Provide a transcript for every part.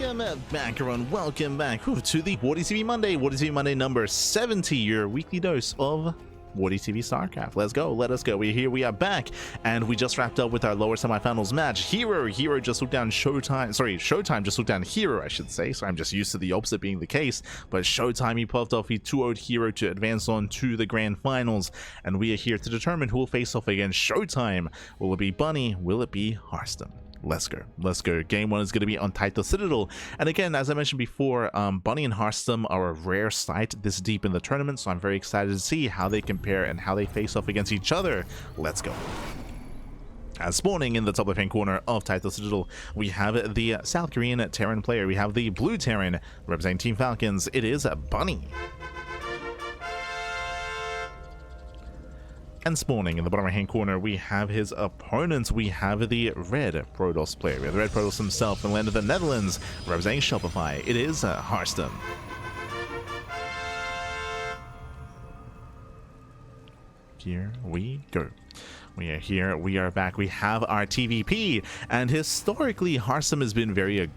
Welcome back, everyone. Welcome back to the WardiTV Monday. WardiTV Monday number 70, your weekly dose of WardiTV StarCraft. Let's go. Let us go. We're here. We are back, and we just wrapped up with our lower semifinals match. Hero just looked down Showtime. Sorry, Showtime just looked down Hero, I should say. So I'm just used to the opposite being the case. But Showtime, he pulled off. He 2-0'd Hero to advance on to the grand finals, and we are here to determine who will face off against Showtime. Will it be Bunny? Will it be Harstem? Let's go. Let's go. Game 1 is going to be on Title Citadel. And again, as I mentioned before, Bunny and Harstem are a rare sight this deep in the tournament, so I'm very excited to see how they compare and how they face off against each other. Let's go. As spawning in the top left-hand corner of Title Citadel, we have the South Korean Terran player. We have the blue Terran representing Team Falcons. It is Bunny. And spawning in the bottom right-hand corner, we have his opponent. We have the red Protoss player. We have the red Protoss himself in the land of the Netherlands, representing Shopify. It is Harstem. Here we go. We are here, we are back, we have our TvP, and historically Harstem has been very,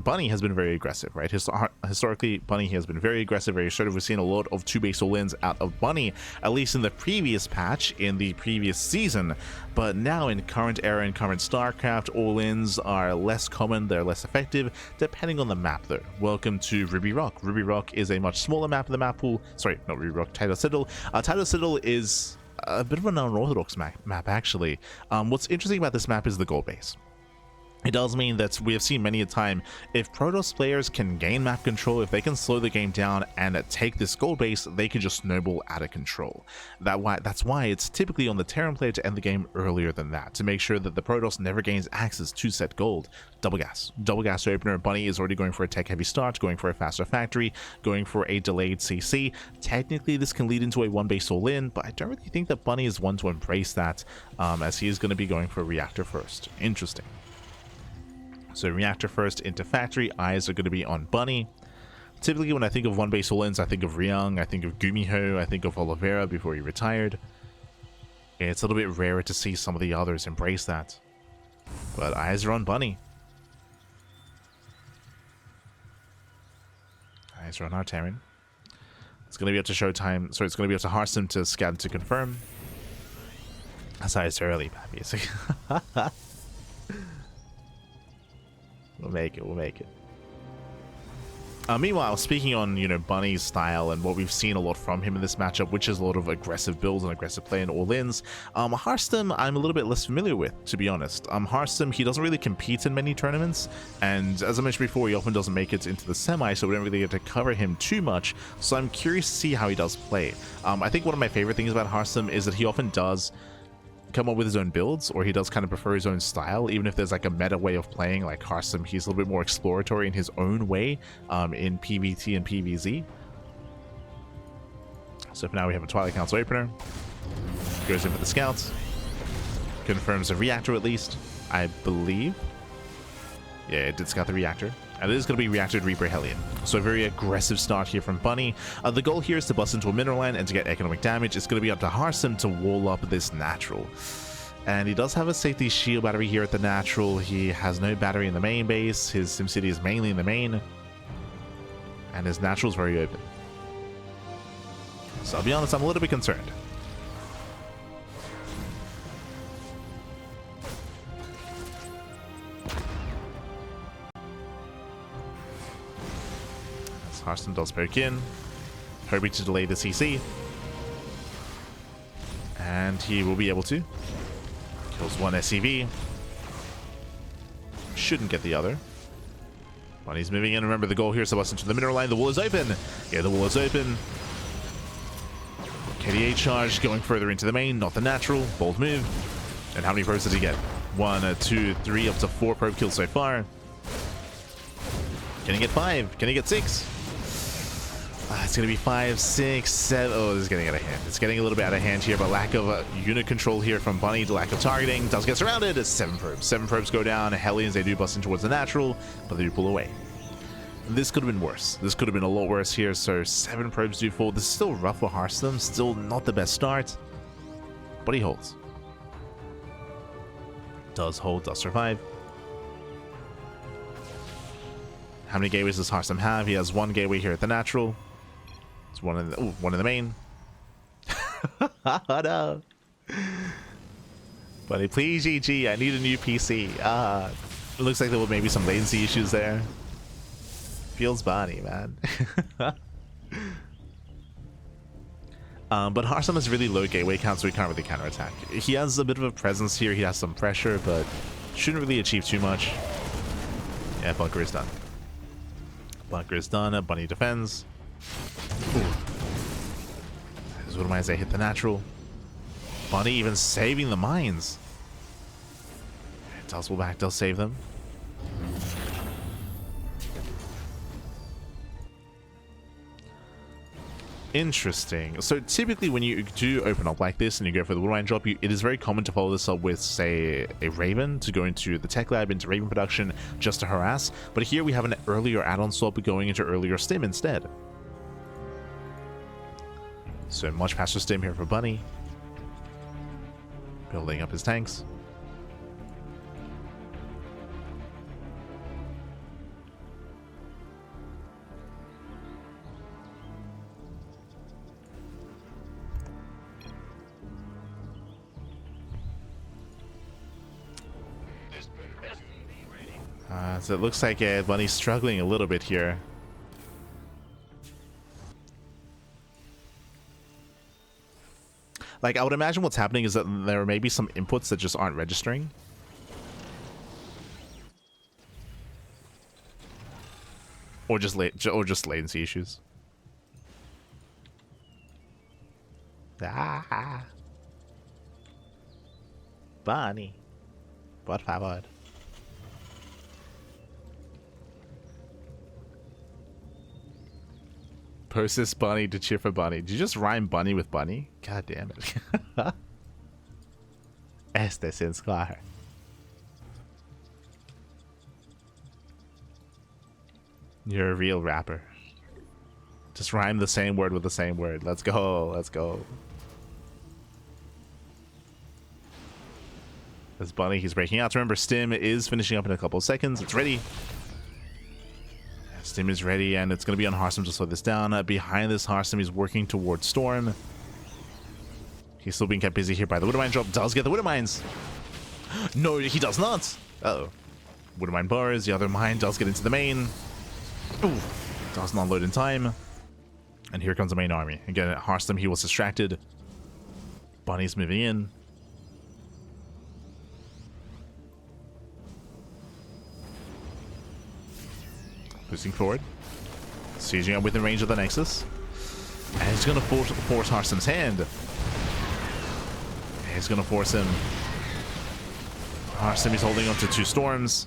Bunny has been very aggressive, right? Historically, Bunny has been very aggressive, very assertive. We've seen a lot of 2-base all-ins out of Bunny, at least in the previous patch, in the previous season, but now in current era, in current StarCraft, all-ins are less common, they're less effective, depending on the map though. Welcome to Ruby Rock. Ruby Rock is a much smaller map of the map pool, sorry, not Ruby Rock, Title Citadel. Title Citadel is a bit of an unorthodox map actually. What's interesting about this map is the gold base. It does mean that we have seen many a time, if Protoss players can gain map control, if they can slow the game down and take this gold base, they can just snowball out of control. That's why it's typically on the Terran player to end the game earlier than that, to make sure that the Protoss never gains access to set gold. Double gas opener. Bunny is already going for a tech heavy start, going for a faster factory, going for a delayed CC. Technically this can lead into a one base all in, but I don't really think that Bunny is one to embrace that, as he is going to be going for reactor first. Interesting. So reactor first into factory, eyes are going to be on Bunny. Typically when I think of one base all-ins, I think of Ryung, I think of Gumiho, I think of Oliveira before he retired. It's a little bit rarer to see some of the others embrace that. But eyes are on Bunny. Eyes are on our Terran. It's going to be up to Showtime, so it's going to be up to Harstem to scan to confirm. That's how it's early, basically. We'll make it, we'll make it. Meanwhile, speaking on, Bunny's style and what we've seen a lot from him in this matchup, which is a lot of aggressive builds and aggressive play and all-ins, Harstem I'm a little bit less familiar with, to be honest. Harstem, he doesn't really compete in many tournaments, and as I mentioned before, he often doesn't make it into the semi, so we don't really get to cover him too much, so I'm curious to see how he does play. I think one of my favorite things about Harstem is that he often does come up with his own builds, or he does kind of prefer his own style, even if there's like a meta way of playing. Like Harstem, he's a little bit more exploratory in his own way, in PvT and PvZ. So for now we have a Twilight Council opener, goes in for the scouts, confirms a reactor at least, I believe. Yeah, it did scout the reactor. And it is going to be Reactor Reaper Hellion. So a very aggressive start here from Bunny. The goal here is to bust into a mineral line and to get economic damage. It's going to be up to Harstem to wall up this natural. And he does have a safety shield battery here at the natural. He has no battery in the main base. His SimCity is mainly in the main. And his natural is very open. So I'll be honest, I'm a little bit concerned. Harstem does poke in, hoping to delay the CC. And he will be able to. Kills one SCV. Shouldn't get the other. Bunny's moving in. Remember, the goal here is to bust into the mineral line. The wall is open. Yeah, the wall is open. KDA charge going further into the main, not the natural. Bold move. And how many probes did he get? 1, 2, 3, up to 4 probe kills so far. Can he get 5? Can he get 6? It's going to be 5, 6, 7. Oh, this is getting out of hand. It's getting a little bit out of hand here, but lack of unit control here from Bunny, the lack of targeting. Does get surrounded. 7 probes. 7 probes go down. Hellions, they do bust in towards the natural, but they do pull away. This could have been worse. This could have been a lot worse here, so 7 probes do fall. This is still rough for Harstem. Still not the best start, but he holds. Does hold, does survive. How many gateways does Harstem have? He has one gateway here at the natural. It's one in the one in the main. Oh no. Buddy, please GG. I need a new PC. It looks like there were maybe some latency issues there. Feels body, man. But Harstem has really low gateway count, so he can't really counterattack. He has a bit of a presence here. He has some pressure, but shouldn't really achieve too much. Yeah, bunker is done. Bunker is done. Bunny defends. Ooh. This is what I hit the natural. Bunny even saving the mines. Dust will back. They'll save them. Interesting. So typically when you do open up like this and you go for the woodmine drop, it is very common to follow this up with, say, a Raven to go into the tech lab, into Raven production, just to harass. But here we have an earlier add-on swap going into earlier stim instead. So much faster stim here for Bunny. Building up his tanks. So it looks like Bunny's struggling a little bit here. Like, I would imagine what's happening is that there may be some inputs that just aren't registering. Or just latency issues. Ah. Bunny. Por favor. Post this Bunny to cheer for Bunny. Did you just rhyme Bunny with Bunny? God damn it. Este sin claro. You're a real rapper. Just rhyme the same word with the same word. Let's go. Let's go. This Bunny, he's breaking out. Remember, Stim is finishing up in a couple of seconds. It's ready. Stim is ready, and it's going to be on Harstem to slow this down. Behind this, Harstem is working towards Storm. He's still being kept busy here by the Widowmine drop. Does get the Widowmines. No, he does not. Uh-oh. Widowmine bars. The other mine does get into the main. Ooh. Does not load in time. And here comes the main army. Again, at Harstem, he was distracted. Bunny's moving in. Boosting forward. Sieging up within range of the Nexus. And he's going to force Harstem's hand. He's going to force him. Harstem is holding on to 2 storms.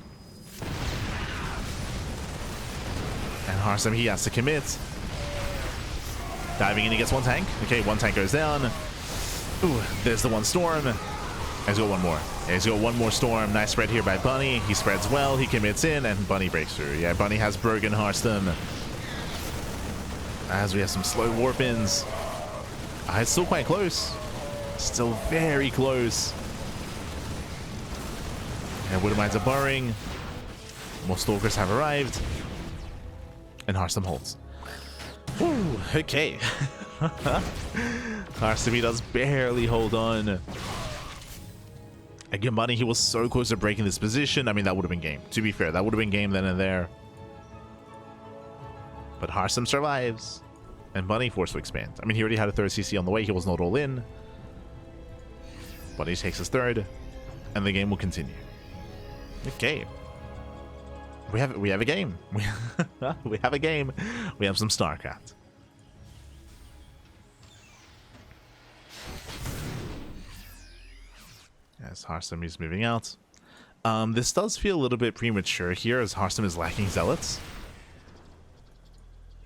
And Harstem, he has to commit. Diving in, he gets 1 tank. Okay, 1 tank goes down. Ooh, there's the 1 storm. He's got 1 more. He's got 1 more storm. Nice spread here by Bunny. He spreads well. He commits in, and Bunny breaks through. Yeah, Bunny has broken Harstem. As we have some slow warp-ins. It's still quite close. Still very close. And Widowmines are burrowing. More Stalkers have arrived. And Harstem holds. Ooh, okay. Harstem, he does barely hold on. Again, Bunny, he was so close to breaking this position. I mean, that would have been game. To be fair, that would have been game then and there. But Harstem survives. And Bunny forced to expand. I mean, he already had a 3rd CC on the way. He was not all in. Bunny takes his 3rd. And the game will continue. Okay. We have a game. We have a game. We have some StarCraft. As Harstem is moving out. This does feel a little bit premature here as Harstem is lacking zealots.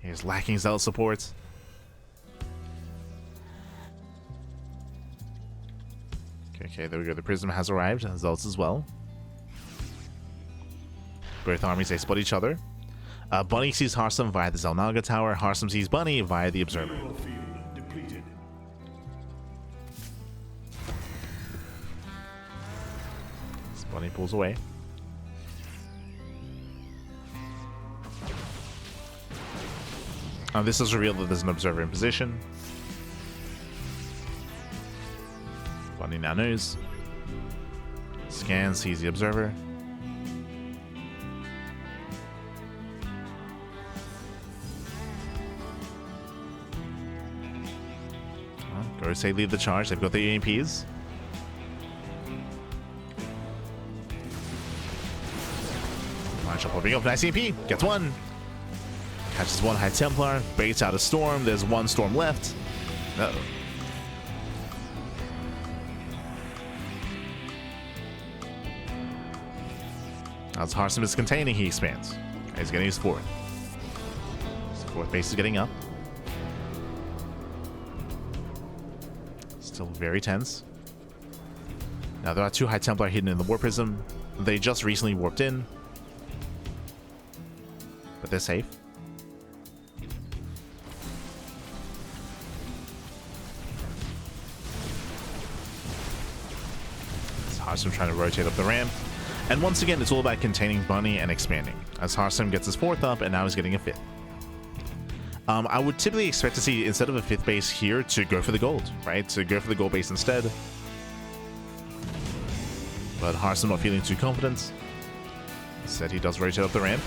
He's lacking zealot support. Okay, there we go. The Prism has arrived, and zealots as well. Both armies, they split each other. Bunny sees Harstem via the Zelnaga Tower. Harstem sees Bunny via the Observer. Bunny pulls away. This is revealed that there's an observer in position. Bunny now knows. Scans, sees the observer. Go say leave the charge. They've got the EMPs. Marshall popping up. Nice EMP. Gets one. Catches one High Templar. Baits out a storm. There's one storm left. Uh-oh. As Harstem is containing, he expands. He's getting his fourth. His fourth base is getting up. Still very tense. Now there are two High Templar hidden in the War Prism. They just recently warped in. But they're safe. Harstem trying to rotate up the ramp. And once again, it's all about containing Bunny and expanding. As Harstem gets his fourth up, and now he's getting a fifth. I would typically expect to see, instead of a fifth base here, to go for the gold, right? To go for the gold base instead. But Harstem not feeling too confident. Instead, he does rotate up the ramp.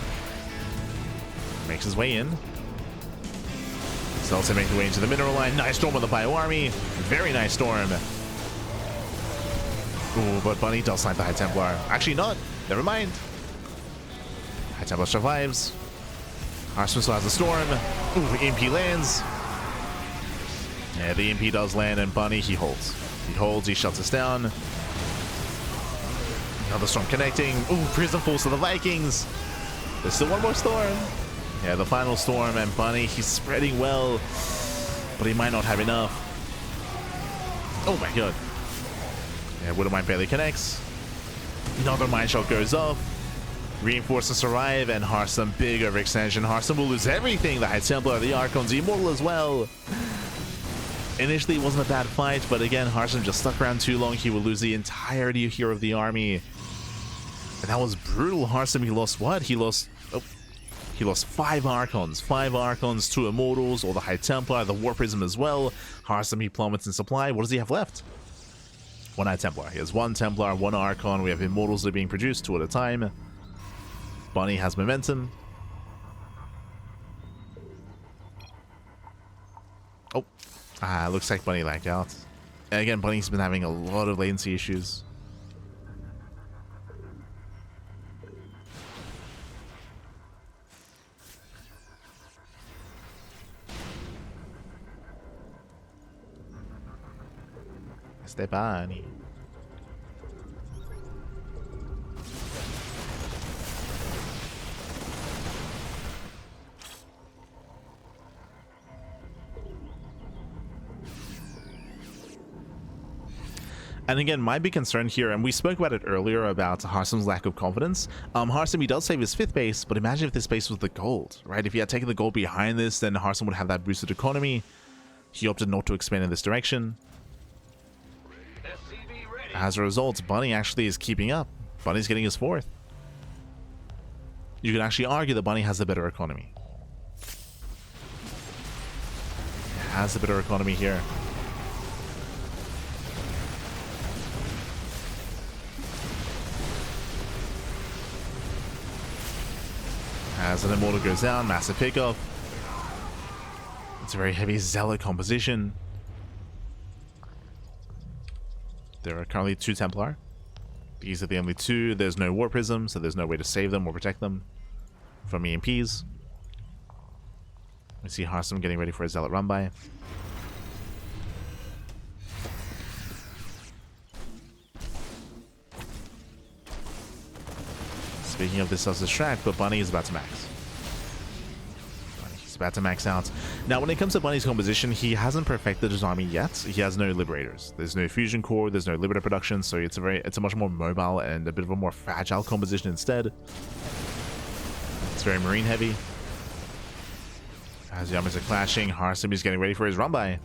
Makes his way in. He's also making the way into the mineral line. Nice storm on the Bio Army. Very nice storm. Ooh, but Bunny does snipe the High Templar. Actually not. Never mind. High Templar survives. Harstem still has a storm. Ooh, EMP lands. Yeah, the EMP does land, and Bunny, he holds. He holds, he shuts us down. Another storm connecting. Ooh, Prism falls to the Vikings. There's still one more storm. Yeah, the final storm, and Bunny, he's spreading well, but he might not have enough. Oh my god. Yeah, Widow Mine barely connects. Another Mine Shot goes off. Reinforcements arrive, and Harstem, big overextension. Harstem will lose everything. The High Templar, the Archons, the Immortal as well. Initially, it wasn't a bad fight, but again, Harstem just stuck around too long. He will lose the entirety here of the army. And that was brutal. Harstem, he lost what? He lost 5 Archons. 5 Archons, 2 Immortals, or the High Templar, the War Prism as well. Harstem, he plummets in supply. What does he have left? 1 High Templar. He has 1 Templar, 1 Archon. We have Immortals that are being produced 2 at a time. Bunny has momentum. Oh. Looks like Bunny lagged out. And again, Bunny's been having a lot of latency issues. Este Bunny. And again, my big concern here, and we spoke about it earlier about Harstem's lack of confidence. Harstem, he does save his 5th base, but imagine if this base was the gold, right? If he had taken the gold behind this, then Harstem would have that boosted economy. He opted not to expand in this direction. As a result, Bunny actually is keeping up. Bunny's getting his 4th. You can actually argue that Bunny has the better economy. He has the better economy here. As an Immortal goes down, massive pickup. It's a very heavy Zealot composition. There are currently 2 Templar. These are the only 2. There's no War Prism, so there's no way to save them or protect them from EMPs. We see Harstem getting ready for a Zealot run-by. Speaking of, this does distract, but Bunny is about to max. He's about to max out. Now, when it comes to Bunny's composition, he hasn't perfected his army yet. He has no Liberators. There's no Fusion Core, there's no Liberator production, so it's a much more mobile and a bit of a more fragile composition instead. It's very Marine heavy. As the armies are clashing, Harstem is getting ready for his run-by.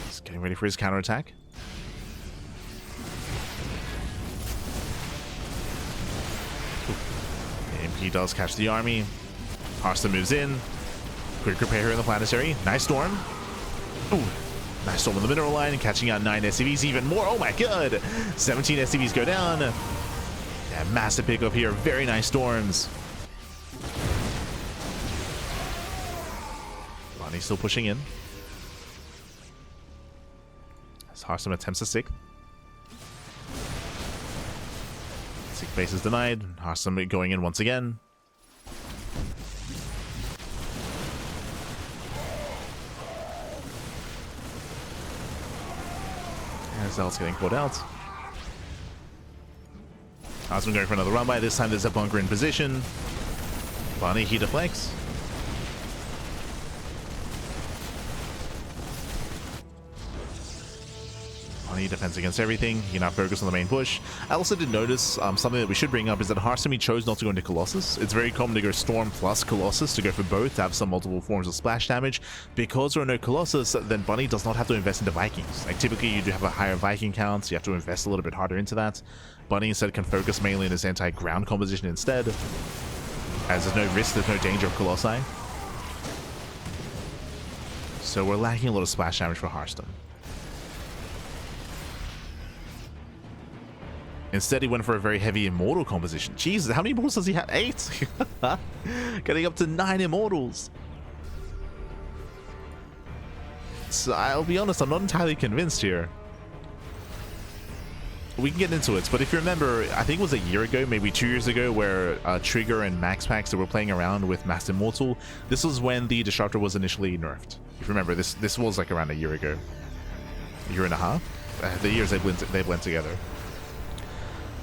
He's getting ready for his counterattack. He does catch the army. Harstem moves in. Quick repair here in the planetary. Nice storm. Ooh. Nice storm on the mineral line, catching out 9 SCVs, even more. Oh my god! 17 SCVs go down. Yeah, massive pickup here. Very nice storms. Bonnie's still pushing in. As Harstem attempts a sick. Sick base is denied. Harstem going in once again. Zell's getting pulled out. Harstem going for another run by. This time there's a bunker in position. Bonnie, he deflects. Bonnie defends against everything. He now focus on the main push. I also did notice something that we should bring up is that Harstem chose not to go into Colossus. It's very common to go Storm plus Colossus, to go for both, to have some multiple forms of splash damage. Because there are no Colossus, then Bunny does not have to invest into Vikings. Like typically you do have a higher Viking count, so you have to invest a little bit harder into that. Bunny instead can focus mainly in his anti-ground composition instead, as there's no risk, there's no danger of Colossi. So we're lacking a lot of splash damage for Harstem. Instead, he went for a very heavy immortal composition. Jesus, how many immortals does he have? 8? Getting up to 9 immortals. So I'll be honest, I'm not entirely convinced here. We can get into it, but if you remember, I think it was a year ago, maybe 2 years ago, where Trigger and Max Pax, they were playing around with Mass Immortal. This was when the Disruptor was initially nerfed. If you remember, this was like around a year ago. A year and a half? The years they blend together.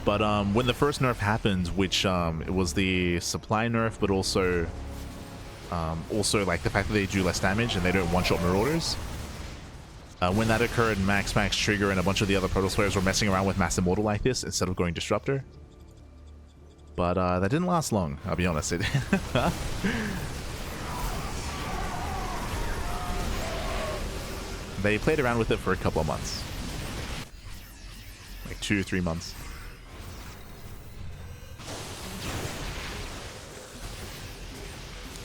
But when the first nerf happened, which it was the supply nerf, but also like the fact that they do less damage and they don't one-shot Marauders. When that occurred, Max, Trigger, and a bunch of the other Protoss players were messing around with Mass Immortal like this instead of going Disruptor. But that didn't last long, I'll be honest. They played around with it for a couple of months. Like 2 or 3 months.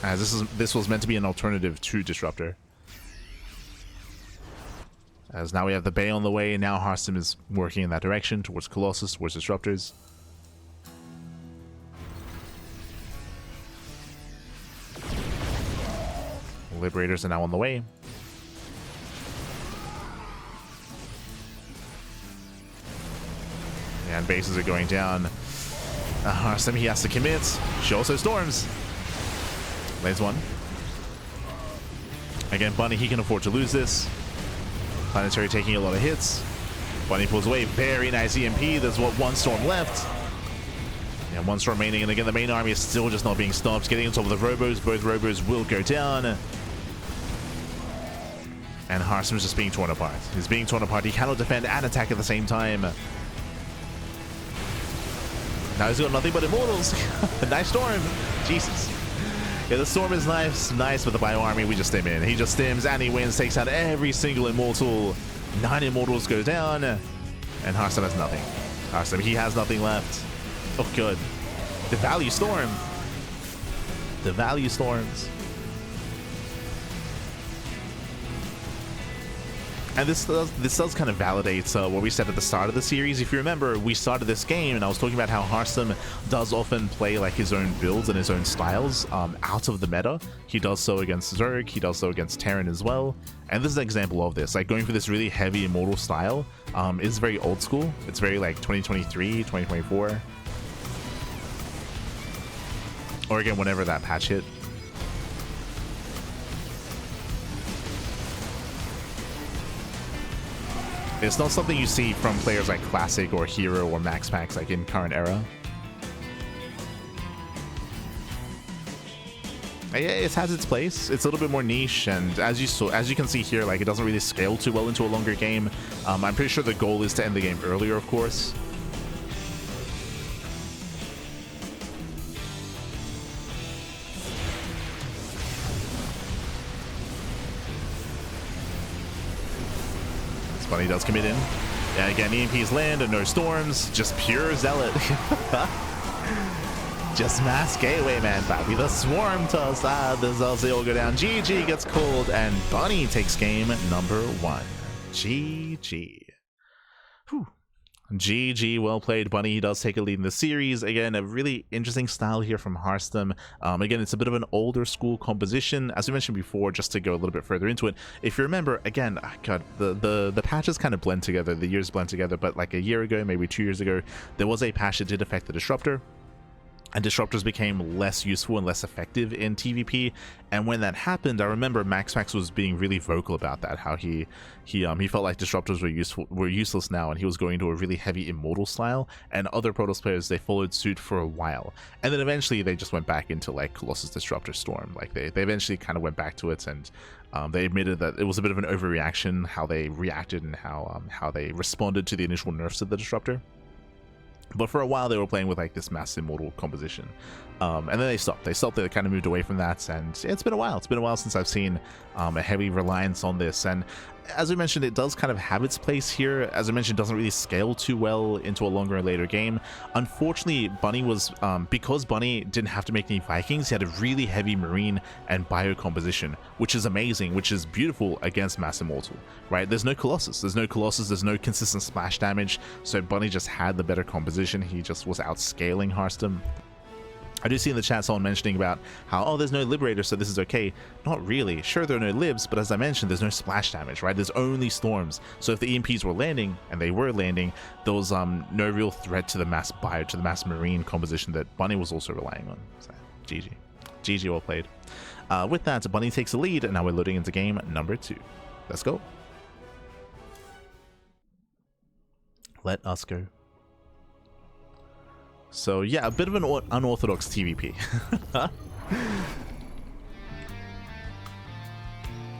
As this was meant to be an alternative to Disruptor. As now we have the Bay on the way, and now Harstem is working in that direction, towards Colossus, towards Disruptors. Liberators are now on the way. And bases are going down. Harstem, he has to commit. She also storms. Lays one. Again, Bunny, he can afford to lose this. Planetary taking a lot of hits. Bunny pulls away. Very nice EMP. There's what, 1 storm left. Yeah, 1 storm remaining. And again, the main army is still just not being stopped. Getting on top of the Robos. Both Robos will go down. And Harstem is just being torn apart. He's being torn apart. He cannot defend and attack at the same time. Now he's got nothing but immortals. Nice storm. Jesus. Yeah, the storm is nice, but the bio army, we just stim in. He just stims and he wins, takes out every single immortal. 9 immortals go down, and Harstem has nothing. Harstem, he has nothing left. Oh, good. The value storm. The value storms. And this does kind of validate what we said at the start of the series. If you remember, we started this game and I was talking about how Harstem does often play like his own builds and his own styles out of the meta. He does so against Zerg, he does so against Terran as well. And this is an example of this. Like going for this really heavy immortal style is very old school. It's very like 2023, 2024. Or again, whenever that patch hit. It's not something you see from players like Classic or Hero or Max Pax like in current era. Yeah, it has its place. It's a little bit more niche, and as you can see here, like it doesn't really scale too well into a longer game. I'm pretty sure the goal is to end the game earlier, of course. Bunny does commit in. Yeah, again, EMPs land and no storms. Just pure zealot. Just mass gateway man back with a swarm toss. This also all go down. GG gets called and Bunny takes game number 1. GG. Whew. GG, well played, Bunny. He does take a lead in the series. Again, a really interesting style here from Harstem. Again, it's a bit of an older school composition, as we mentioned before. Just to go a little bit further into it, if you remember, again, God, the patches kind of blend together, the years blend together. But like a year ago, maybe 2 years ago, there was a patch that did affect the disruptor. And disruptors became less useful and less effective in TvP, and when that happened, I remember Max was being really vocal about that. How he felt like disruptors were useless now, and he was going into a really heavy immortal style. And other Protoss players, they followed suit for a while, and then eventually they just went back into like Colossus Disruptor Storm. Like they eventually kind of went back to it, and they admitted that it was a bit of an overreaction how they reacted and how they responded to the initial nerfs of the disruptor. But for a while they were playing with like this mass immortal composition, and then they stopped. They kind of moved away from that, and it's been a while. It's been a while since I've seen a heavy reliance on this. And as we mentioned, it does kind of have its place here. As I mentioned, it doesn't really scale too well into a longer and later game. Unfortunately, Bunny was because Bunny didn't have to make any Vikings, he had a really heavy marine and bio composition, which is amazing, which is beautiful against mass immortal, right? There's no Colossus, there's no consistent splash damage, so Bunny just had the better composition. He just was outscaling Harstem. I do see in the chat someone mentioning about how, oh, there's no Liberator, so this is okay. Not really. Sure, there are no Libs, but as I mentioned, there's no splash damage, right? There's only Storms. So if the EMPs were landing, and they were landing, there was no real threat to the mass bio, to the mass marine composition that Bunny was also relying on. So, GG. GG, well played. With that, Bunny takes the lead, and now we're loading into game number 2. Let's go. Let us go. So yeah, a bit of an unorthodox TvP.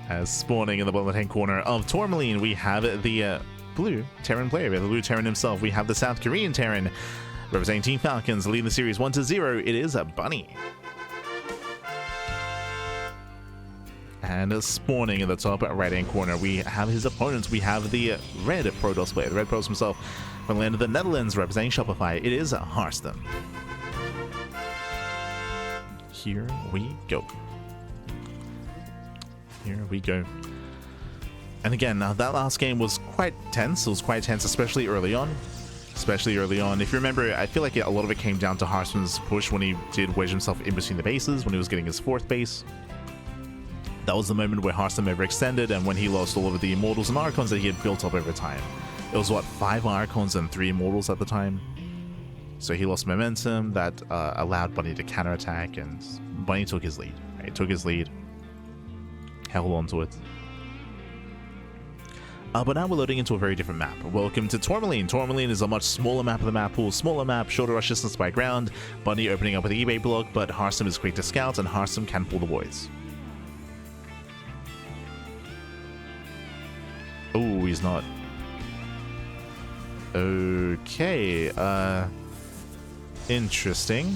As spawning in the bottom left-hand corner of Tourmaline, we have the blue Terran player, the blue Terran himself. We have the South Korean Terran representing Team Falcons, leading the series 1-0. It is a Bunny. And spawning in the top right-hand corner, we have his opponents. We have the red Protoss player, the red Protoss himself, from the land of the Netherlands, representing Shopify. It is Harstem. Here we go. Here we go. And again, that last game was quite tense. It was quite tense, especially early on. If you remember, I feel like a lot of it came down to Harstem's push when he did wedge himself in between the bases, when he was getting his 4th base. That was the moment where Harstem overextended, and when he lost all of the Immortals and Archons that he had built up over time. It was, what, 5 Archons and 3 Immortals at the time? So he lost momentum. That allowed Bunny to counterattack, and Bunny took his lead. Right? Took his lead. Held on to it. But now we're loading into a very different map. Welcome to Tourmaline. Tourmaline is a much smaller map of the map pool. Smaller map, shorter rush distance by ground. Bunny opening up with the eBay block, but Harstem is quick to scout, and Harstem can pull the boys. Oh, he's not. Okay, interesting.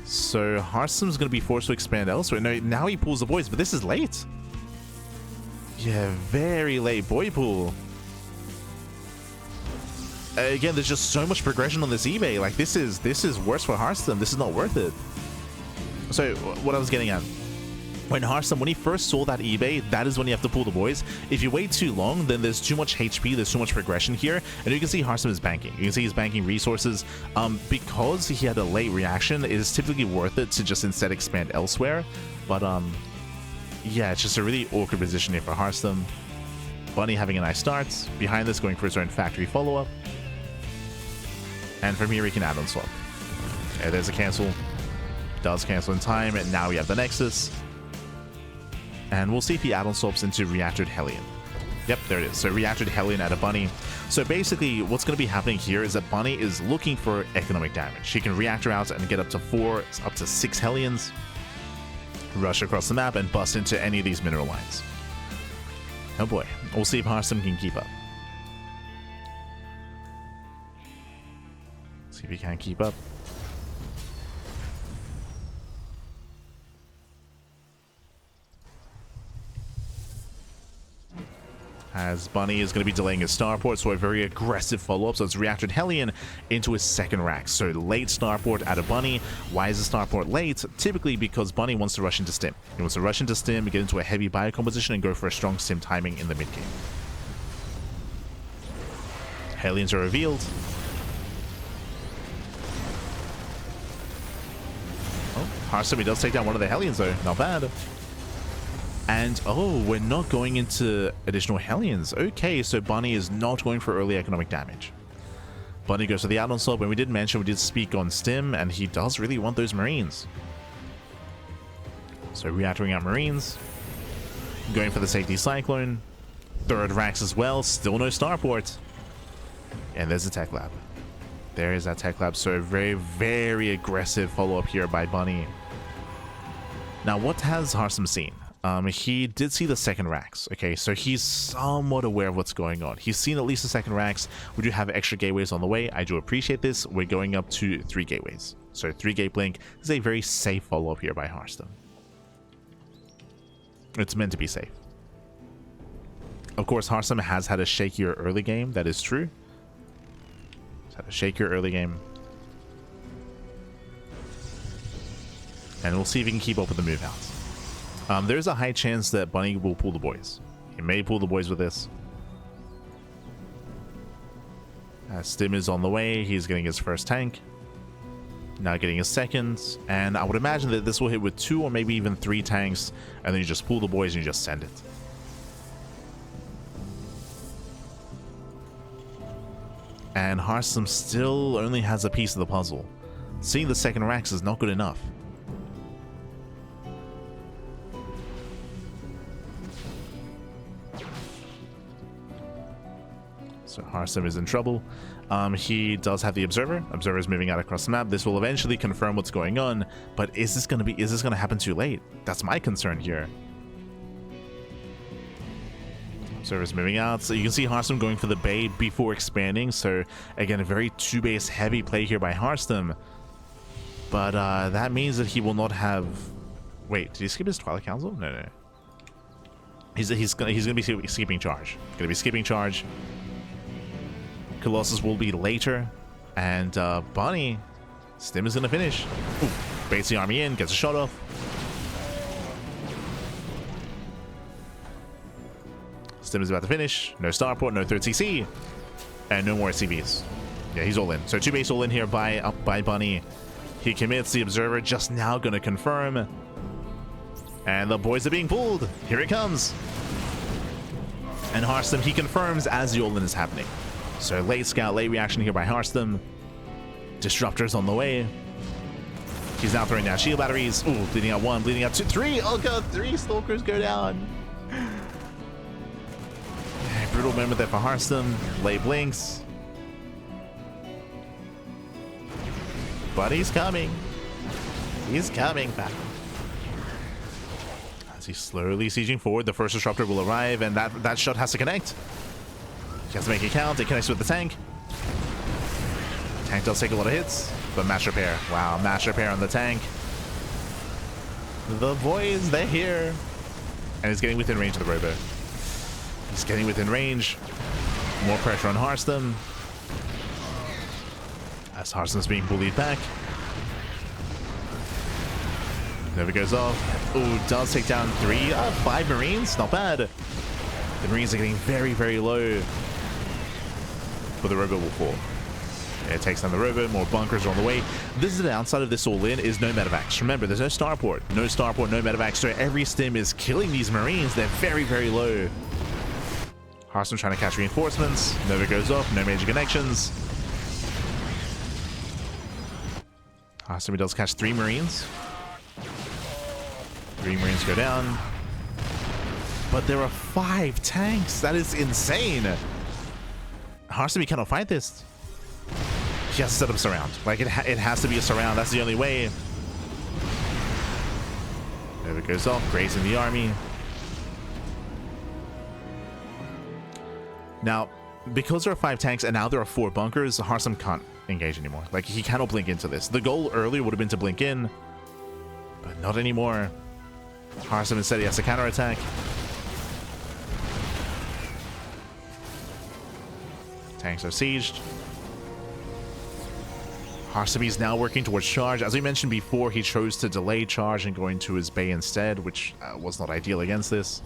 So Harstem's going to be forced to expand elsewhere. No, now he pulls the boys, but this is late. Yeah, very late boy pool. Again, there's just so much progression on this eBay. Like, this is worse for Harstem. This is not worth it. So what I was getting at, when Harstem, when he first saw that eBay, that is when you have to pull the boys. If you wait too long, then there's too much HP, there's too much progression here, and you can see Harstem is banking. You can see he's banking resources. Because he had a late reaction, it is typically worth it to just instead expand elsewhere. But yeah, it's just a really awkward position here for Harstem. Bunny having a nice start. Behind this, going for his own factory follow-up. And from here, he can add on swap. Okay, there's a cancel. Does cancel in time, and now we have the Nexus. And we'll see if he add-on swaps into Reactored Hellion. Yep, there it is. So Reactored Hellion at a Bunny. So basically, what's going to be happening here is that Bunny is looking for economic damage. He can reactor out and get up to 4, up to 6 Hellions, rush across the map, and bust into any of these mineral lines. Oh boy. We'll see if Harstem can keep up. See if he can keep up. as Bunny is going to be delaying his starport, so a very aggressive follow-up. So it's reacted Hellion into his second rack. So late starport out of Bunny. Why is the starport late? Typically because Bunny wants to rush into stim. He wants to rush into stim, get into a heavy bio composition, and go for a strong stim timing in the mid game. Hellions are revealed. Oh, Harstem, he does take down one of the Hellions though. Not bad. And, oh, we're not going into additional Hellions. Okay, so Bunny is not going for early economic damage. Bunny goes to the add-on slot. When we did mention, we did speak on Stim, and he does really want those Marines. So reactoring out Marines. Going for the safety Cyclone. Third racks as well. Still no starport. And there's the Tech Lab. There is that Tech Lab. So very, very aggressive follow-up here by Bunny. Now, what has Harstem seen? He did see the second racks. Okay, so he's somewhat aware of what's going on. He's seen at least the second racks. We do have extra gateways on the way. I do appreciate this. We're going up to 3 gateways. So 3 gate blink is a very safe follow-up here by Harstem. It's meant to be safe. Of course, Harstem has had a shakier early game. That is true. He's had a shakier early game. And we'll see if he can keep up with the move outs. There's a high chance that Bunny will pull the boys. He may pull the boys with this. Stim is on the way. He's getting his first tank. Now getting his second. And I would imagine that this will hit with 2 or maybe even 3 tanks. And then you just pull the boys and you just send it. And Harstem still only has a piece of the puzzle. Seeing the second racks is not good enough. So Harstem is in trouble. He does have the Observer. Observer is moving out across the map. This will eventually confirm what's going on. But is this going to happen too late? That's my concern here. Observer is moving out. So you can see Harstem going for the Bay before expanding. So again, a very 2-base heavy play here by Harstem. But that means that he will not have... Wait, did he skip his Twilight Council? No. He's gonna be skipping charge. Gonna be skipping charge. Colossus will be later, and Bunny, Stim is gonna finish. Ooh, baits the army in, gets a shot off. Stim is about to finish. No starport, no third CC, and no more CVs. Yeah, he's all in. So 2 base all in here by Bunny. He commits the Observer, just now gonna confirm, and the boys are being pulled. Here it comes. And Harstem, he confirms as the all in is happening. So late scout, late reaction here by Harstem. Disruptors on the way. He's now throwing down shield batteries. Ooh, bleeding out 1, bleeding out 2, 3. Oh god, 3 stalkers go down. Brutal moment there for Harstem. Late blinks. But he's coming. He's coming back. As he's slowly sieging forward, the first disruptor will arrive, and that shot has to connect. He has to make it count. It connects with the tank. Tank does take a lot of hits, but mash repair. Wow, mash repair on the tank. The boys, they're here. And he's getting within range of the robo. He's getting within range. More pressure on Harstem. As Harstem's being bullied back. Never goes off. Ooh, does take down 5 Marines. Not bad. The Marines are getting very, very low. But the robo will fall. It takes down the robo. More bunkers are on the way. This is the downside of this all-in is no medevacs. Remember, there's no starport. No starport, no medevacs. So every stim is killing these Marines. They're very, very low. Harstem trying to catch reinforcements. Nova goes off. No major connections. Harstem does catch 3 Marines. 3 Marines go down. But there are 5 tanks. That is insane. Harstem, he cannot fight this. He has to set up surround. Like, it has to be a surround. That's the only way. There it goes off. Grazing the army. Now, because there are 5 tanks and now there are 4 bunkers, Harstem can't engage anymore. Like, he cannot blink into this. The goal earlier would have been to blink in, but not anymore. Harstem instead, he has to counterattack. Tanks are sieged. Harstem is now working towards charge. As we mentioned before, he chose to delay charge and go into his bay instead, which was not ideal against this.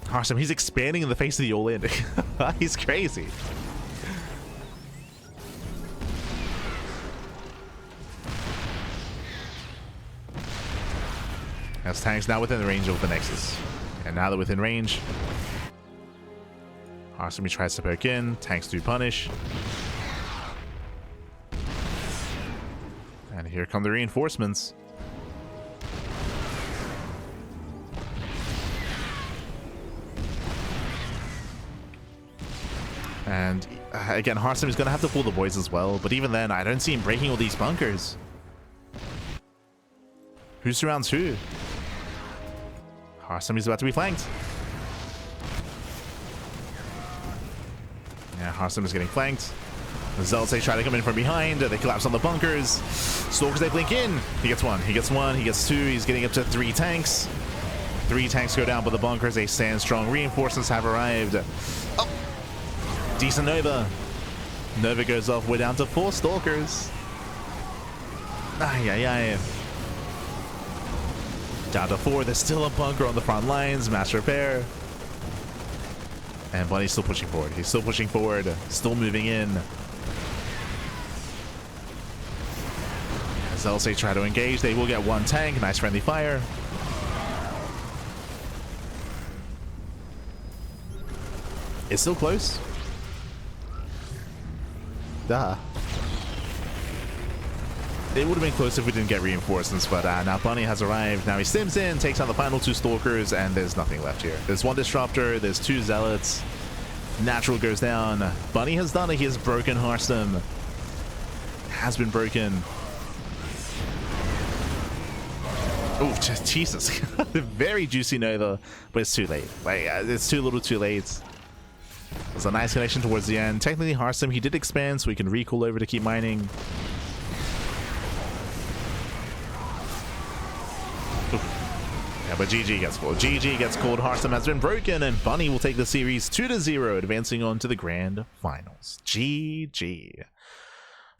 Harstem, he's expanding in the face of the all-in. He's crazy. As tanks now within the range of the Nexus. And now they're within range. Harstem tries to poke in. Tanks do punish. And here come the reinforcements. And again, Harstem is going to have to pull the boys as well. But even then, I don't see him breaking all these bunkers. Who surrounds who? Harstem is about to be flanked. Yeah, Harstem is getting flanked. The Zealots, they try to come in from behind. They collapse on the bunkers. Stalkers, they blink in. He gets one. He gets one. He gets two. He's getting up to 3 tanks. 3 tanks go down, but the bunkers, they stand strong. Reinforcements have arrived. Oh! Decent Nova. Nova goes off. We're down to 4 Stalkers. Ay, ay, ay. Down to 4. There's still a bunker on the front lines. Mass repair. And Bunny's still pushing forward. He's still pushing forward. Still moving in. As Zealots try to engage, they will get 1 tank. Nice friendly fire. It's still close. Duh. It would have been close if we didn't get reinforcements, but now Bunny has arrived. Now he stims in, takes out the final 2 Stalkers, and there's nothing left here. There's 1 Disruptor, there's 2 Zealots. Natural goes down. Bunny has done it. He has broken Harstem. Has been broken. Oh, Jesus. Very juicy Nova, but it's too late. Like, it's too little too late. There's a nice connection towards the end. Technically, Harstem, he did expand, so we can recall over to keep mining. Yeah, but GG gets called. GG gets called. Harstem has been broken, and Bunny will take the series 2-0, advancing on to the grand finals. GG.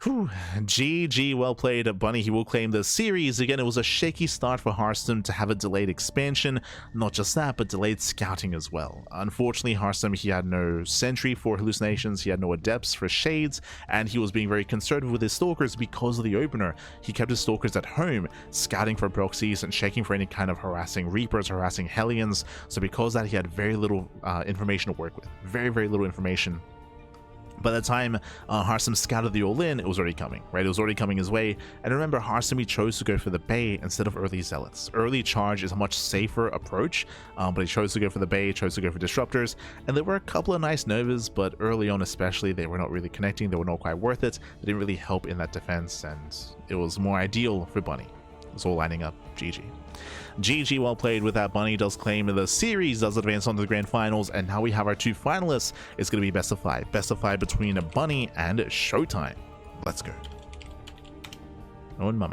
Whew. GG, well played, Bunny. He will claim the series. Again, it was a shaky start for Harstem to have a delayed expansion. Not just that, but delayed scouting as well. Unfortunately, Harstem, he had no sentry for hallucinations, he had no adepts for shades, and he was being very conservative with his stalkers because of the opener. He kept his stalkers at home, scouting for proxies and checking for any kind of harassing reapers, harassing hellions. So because of that, he had very little information to work with. Very, very little information. By the time Harstem scouted the all-in, it was already coming, right? It was already coming his way. And remember, Harstem, he chose to go for the Bay instead of early Zealots. Early charge is a much safer approach, but he chose to go for the Bay, chose to go for Disruptors. And there were a couple of nice Novas, but early on especially, they were not really connecting. They were not quite worth it. They didn't really help in that defense, and it was more ideal for Bunny. It was all lining up. GG. GG, well played with that. Bunny does claim the series, does advance on to the grand finals, and now we have our 2 finalists. It's going to be best of 5. Best of 5 between Bunny and Showtime. Let's go. Oh, my man.